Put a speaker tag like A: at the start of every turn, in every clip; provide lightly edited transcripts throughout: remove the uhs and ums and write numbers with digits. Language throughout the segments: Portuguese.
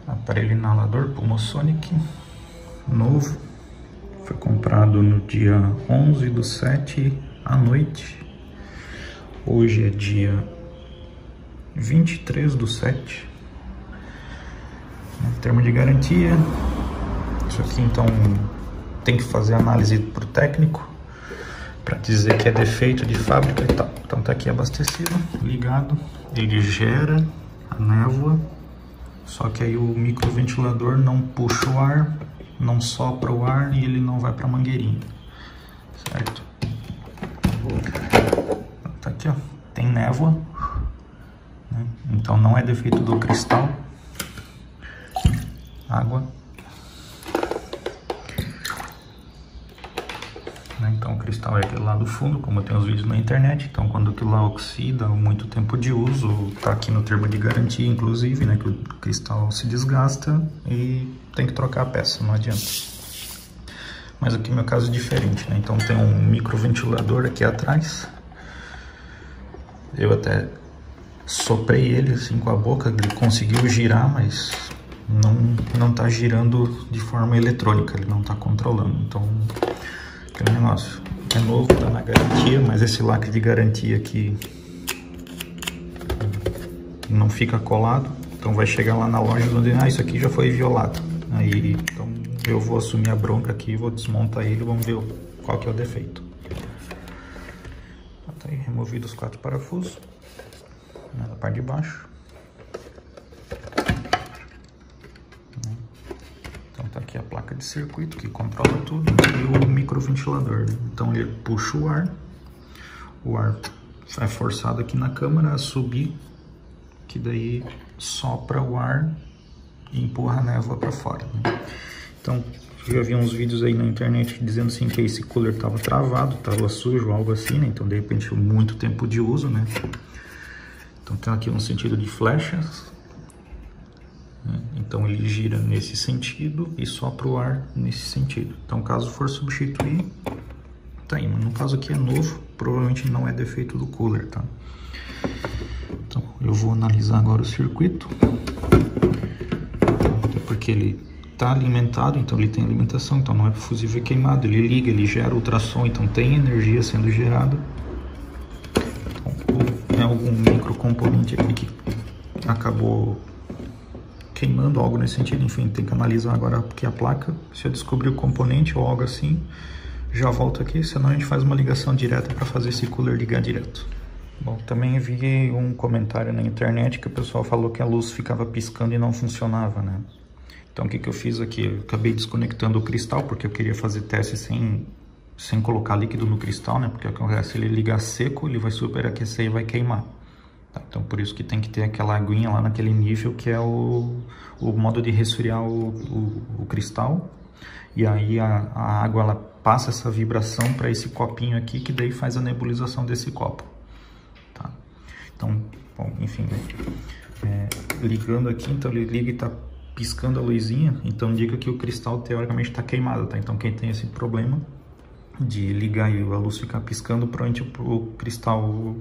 A: Aparelho inalador Pulmosonic, novo, foi comprado no dia 11/7 à noite. Hoje é dia 23/7. Termo de garantia. Isso aqui então tem que fazer análise pro técnico para dizer que é defeito de fábrica e tal. Então tá aqui abastecido, ligado. Ele gera a névoa, só que aí o microventilador não puxa o ar, não sopra o ar e ele não vai para a mangueirinha, certo? Tá aqui, ó, tem névoa, né? Então não é defeito do cristal. Água. Então o cristal é aquele lá do fundo, como tem os vídeos na internet. Então quando aquilo lá oxida, muito tempo de uso, tá aqui no termo de garantia inclusive, né, que o cristal se desgasta e tem que trocar a peça, não adianta. Mas aqui no meu caso é diferente, né? Então tem um microventilador aqui atrás. Eu até soprei ele assim com a boca, ele conseguiu girar, mas não tá girando de forma eletrônica, ele não tá controlando. Então aquele negócio é novo, tá na garantia, mas esse lacre de garantia aqui não fica colado, então vai chegar lá na loja onde, isso aqui já foi violado. Aí então eu vou assumir a bronca aqui, vou desmontar ele, vamos ver qual que é o defeito. Tá aí, removido os 4 parafusos, né, na parte de baixo. Tá aqui a placa de circuito que controla tudo e o microventilador, né? Então ele puxa o ar é forçado aqui na câmara a subir, que daí sopra o ar e empurra a névoa para fora, né? Então eu já vi uns vídeos aí na internet dizendo assim que esse cooler estava travado, estava sujo, algo assim, né? Então de repente muito tempo de uso, né? Então tem aqui um sentido de flechas. Então ele gira nesse sentido e sopra o ar nesse sentido. Então caso for substituir, tá aí, mas no caso aqui é novo, provavelmente não é defeito do cooler, tá? Então eu vou analisar agora o circuito, porque ele tá alimentado, então ele tem alimentação, então não é fusível queimado, ele liga, ele gera ultrassom, então tem energia sendo gerada. Então, é algum microcomponente aqui que acabou queimando, algo nesse sentido. Enfim, tem que analisar agora aqui a placa, se eu descobrir o componente ou algo assim, já volto aqui, senão a gente faz uma ligação direta para fazer esse cooler ligar direto. Bom, também vi um comentário na internet que o pessoal falou que a luz ficava piscando e não funcionava, né? Então o que eu fiz aqui? Eu acabei desconectando o cristal, porque eu queria fazer teste sem colocar líquido no cristal, né? Porque se ele ligar seco, ele vai superaquecer e vai queimar. Então por isso que tem que ter aquela aguinha lá naquele nível que é o modo de resfriar o cristal. E aí a água ela passa essa vibração para esse copinho aqui, que daí faz a nebulização desse copo. Tá? Então, bom, enfim, ligando aqui, então ele liga e está piscando a luzinha, então indica que o cristal teoricamente está queimado, tá? Então quem tem esse problema de ligar e a luz ficar piscando, provavelmente o cristal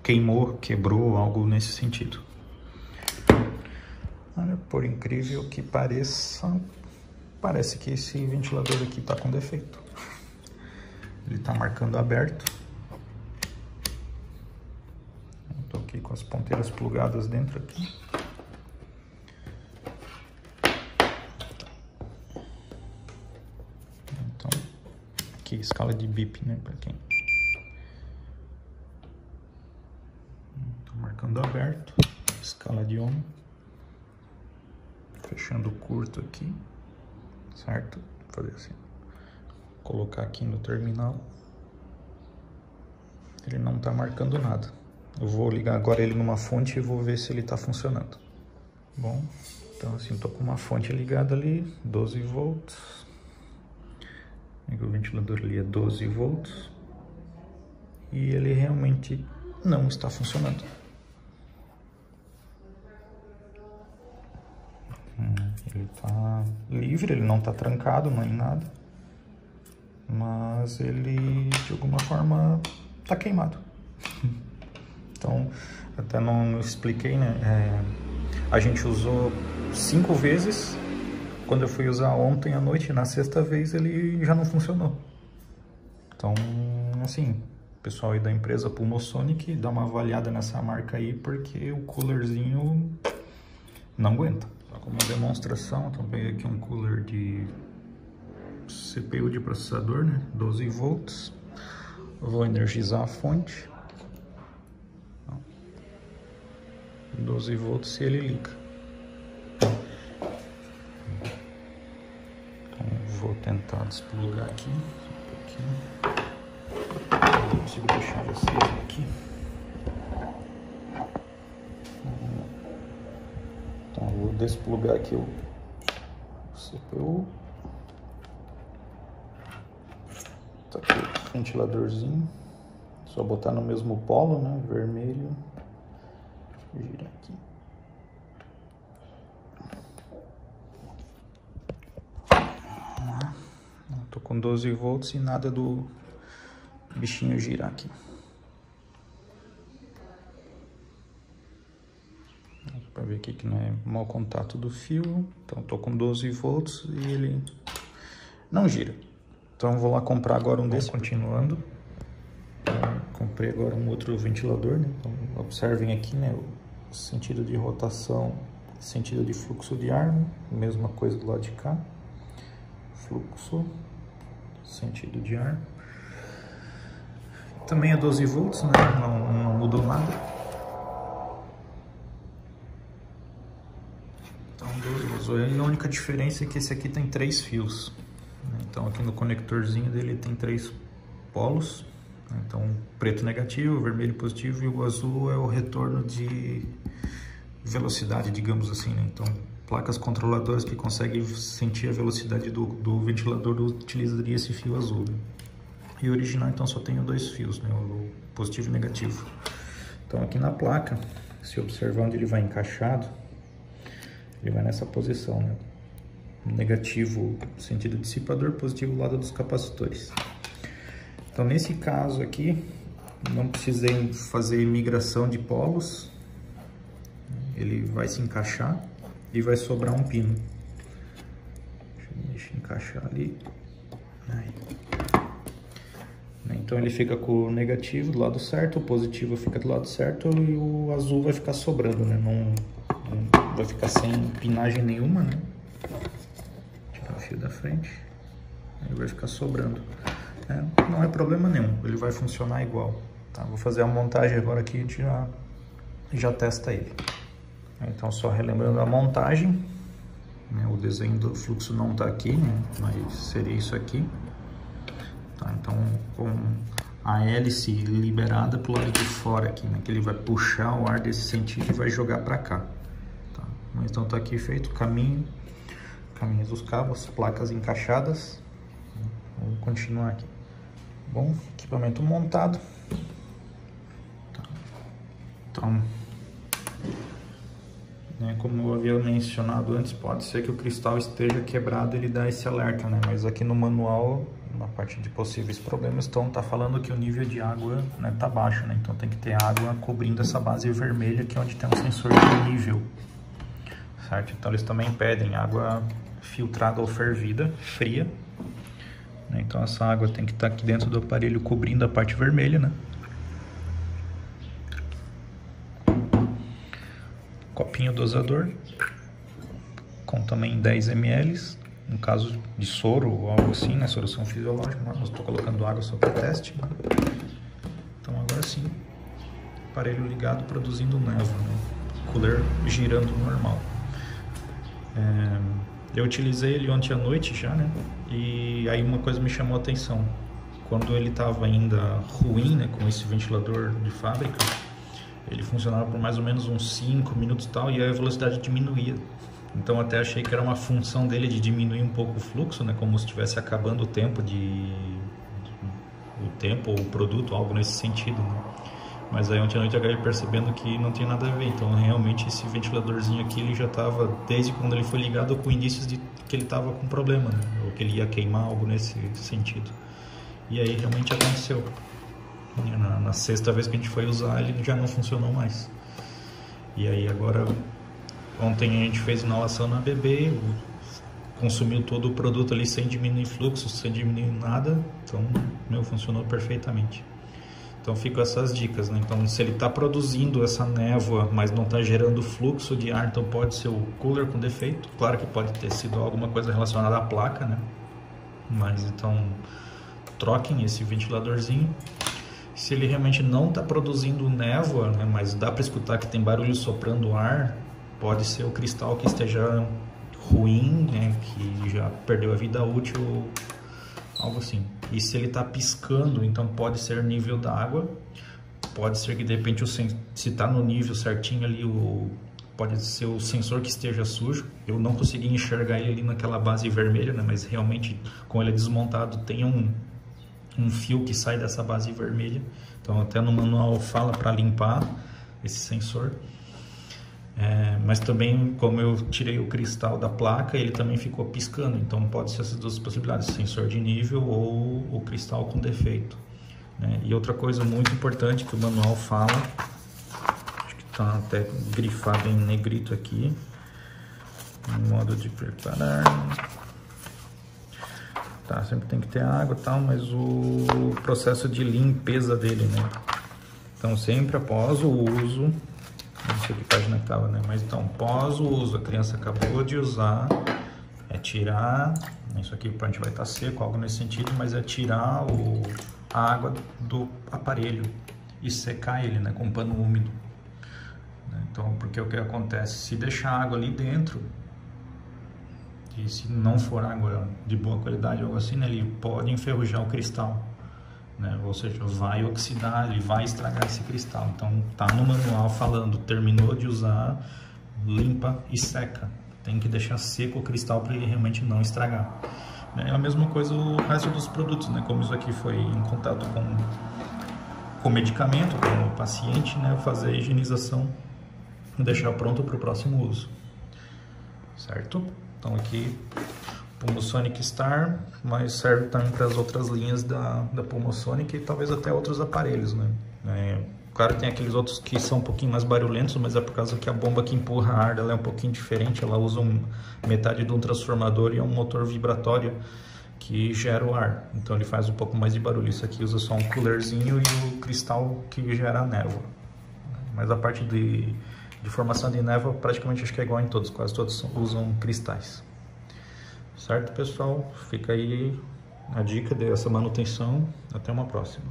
A: queimou, quebrou, algo nesse sentido. Olha, por incrível que pareça, parece que esse ventilador aqui está com defeito. Ele está marcando aberto. Estou aqui com as ponteiras plugadas dentro aqui. Então, aqui escala de bip, né, para quem... Marcando aberto, escala de ohm, fechando curto aqui, certo? Vou fazer assim, colocar aqui no terminal, ele não está marcando nada. Eu vou ligar agora ele numa fonte e vou ver se ele está funcionando. Bom, então assim, estou com uma fonte ligada ali, 12 volts, o ventilador ali é 12 volts, e ele realmente não está funcionando. Ele está livre, ele não está trancado, não é nada, mas ele de alguma forma está queimado. Então, até não expliquei, né? A gente usou 5 vezes. Quando eu fui usar ontem à noite, na sexta vez, ele já não funcionou. Então, assim, pessoal aí da empresa Pulmosonic, dá uma avaliada nessa marca aí, porque o coolerzinho não aguenta. Só como demonstração, então peguei aqui um cooler de CPU de processador, né, 12 volts. Vou energizar a fonte. 12 volts e ele liga. Então, vou tentar desplugar aqui um pouquinho. Eu consigo deixar vocês aqui. Então, eu vou desplugar aqui o CPU. Tá aqui o ventiladorzinho. Só botar no mesmo polo, né? Vermelho. Gira aqui. Tô com 12 volts e nada do bichinho girar aqui. Para ver aqui que não é mau contato do fio. Então tô com 12 volts e ele não gira. Então vou lá comprar agora um desse. Continuando. Comprei agora um outro ventilador, né? Então observem aqui, né? O sentido de rotação, sentido de fluxo de ar, né? Mesma coisa do lado de cá. Fluxo, sentido de ar. Também é 12 volts, né? Não mudou nada. Então 12 volts. A única diferença é que esse aqui tem 3 fios. Então aqui no conectorzinho dele tem 3 polos. Então, preto negativo, vermelho positivo e o azul é o retorno de velocidade, digamos assim, né? Então, placas controladoras que conseguem sentir a velocidade do ventilador utilizaria esse fio azul, né? E o original, então, só tem 2 fios, né? O positivo e o negativo. Então, aqui na placa, se observar onde ele vai encaixado, ele vai nessa posição, né? Negativo, sentido dissipador, positivo, lado dos capacitores. Então, nesse caso aqui, não precisei fazer migração de polos. Ele vai se encaixar e vai sobrar um pino. Deixa eu encaixar ali. Aí. Então, ele fica com o negativo do lado certo, o positivo fica do lado certo e o azul vai ficar sobrando, né? Não vai ficar sem pinagem nenhuma, né? Tirar o fio da frente. Aí vai ficar sobrando. Não é problema nenhum, ele vai funcionar igual. Tá? Vou fazer a montagem agora aqui e a gente já testa ele. Então, só relembrando a montagem, né? O desenho do fluxo não está aqui, né? Mas seria isso aqui. Tá? Então, com a hélice liberada para o lado de fora aqui, né? Que ele vai puxar o ar desse sentido e vai jogar para cá. Tá? Então, está aqui feito o caminhos dos cabos, placas encaixadas. Vamos continuar aqui. Bom, equipamento montado. Então, né, como eu havia mencionado antes, pode ser que o cristal esteja quebrado, ele dá esse alerta, né? Mas aqui no manual, na parte de possíveis problemas, então tá falando que o nível de água, né, tá baixo, né? Então tem que ter água cobrindo essa base vermelha, que é onde tem um sensor de nível, certo? Então eles também pedem água filtrada ou fervida, fria. Então essa água tem que estar aqui dentro do aparelho cobrindo a parte vermelha, né? Copinho dosador com também 10 ml, no caso de soro ou algo assim, né? Solução fisiológica, mas eu estou colocando água só para teste. Então agora sim, aparelho ligado produzindo névoa, né? Cooler girando normal. Eu utilizei ele ontem à noite já, né? E aí uma coisa me chamou a atenção. Quando ele estava ainda ruim, né, com esse ventilador de fábrica, ele funcionava por mais ou menos uns 5 minutos e tal, e aí a velocidade diminuía. Então até achei que era uma função dele de diminuir um pouco o fluxo, né, como se estivesse acabando o tempo ou o produto, algo nesse sentido, né? Mas aí ontem à noite eu acabei percebendo que não tinha nada a ver. Então realmente esse ventiladorzinho aqui, ele já estava, desde quando ele foi ligado, com indícios de que ele estava com problema, né? Ou que ele ia queimar, algo nesse sentido. E aí realmente aconteceu. Na sexta vez que a gente foi usar, ele já não funcionou mais. E aí agora Ontem a gente fez inalação na bebê, consumiu todo o produto ali sem diminuir fluxo, sem diminuir nada, então, funcionou perfeitamente. Então ficam essas dicas, né? Então se ele está produzindo essa névoa, mas não está gerando fluxo de ar, então pode ser o cooler com defeito. Claro que pode ter sido alguma coisa relacionada à placa, né? Mas então troquem esse ventiladorzinho. Se ele realmente não está produzindo névoa, né, mas dá para escutar que tem barulho soprando ar, pode ser o cristal que esteja ruim, né, que já perdeu a vida útil, algo assim. E se ele está piscando, então pode ser nível da água, pode ser que de repente se está no nível certinho ali, pode ser o sensor que esteja sujo. Eu não consegui enxergar ele ali naquela base vermelha, né, mas realmente com ele desmontado tem um fio que sai dessa base vermelha, então até no manual fala para limpar esse sensor. Mas também, como eu tirei o cristal da placa, ele também ficou piscando, então pode ser essas duas possibilidades, sensor de nível ou o cristal com defeito, né? E outra coisa muito importante que o manual fala, acho que está até grifado em negrito aqui, modo de preparar. Tá, sempre tem que ter água e tal, mas o processo de limpeza dele, né? Então sempre após o uso, não sei que página que tava, né? Mas então, após o uso, a criança acabou de usar, é tirar, isso aqui a gente vai estar seco, algo nesse sentido, mas é tirar a água do aparelho e secar ele, né? Com pano úmido. Então, porque o que acontece? Se deixar a água ali dentro, e se não for água de boa qualidade ou algo assim, né, ele pode enferrujar o cristal, né? Ou seja, vai oxidar, ele vai estragar esse cristal. Então tá no manual falando, terminou de usar, limpa e seca. Tem que deixar seco o cristal para ele realmente não estragar. É a mesma coisa o resto dos produtos, né? Como isso aqui foi em contato com medicamento, com o paciente, né? Fazer a higienização e deixar pronto para o próximo uso, certo? Então aqui Pulmosonic Star, mas serve também para as outras linhas da Pulmosonic e talvez até outros aparelhos, né? Claro que tem aqueles outros que são um pouquinho mais barulhentos, mas é por causa que a bomba que empurra ar dela é um pouquinho diferente, ela usa metade de um transformador e é um motor vibratório que gera o ar, então ele faz um pouco mais de barulho. Isso aqui usa só um coolerzinho e o cristal que gera a névoa, mas a parte de formação de névoa praticamente acho que é igual em todos, quase todos usam cristais. Certo, pessoal? Fica aí a dica dessa manutenção. Até uma próxima.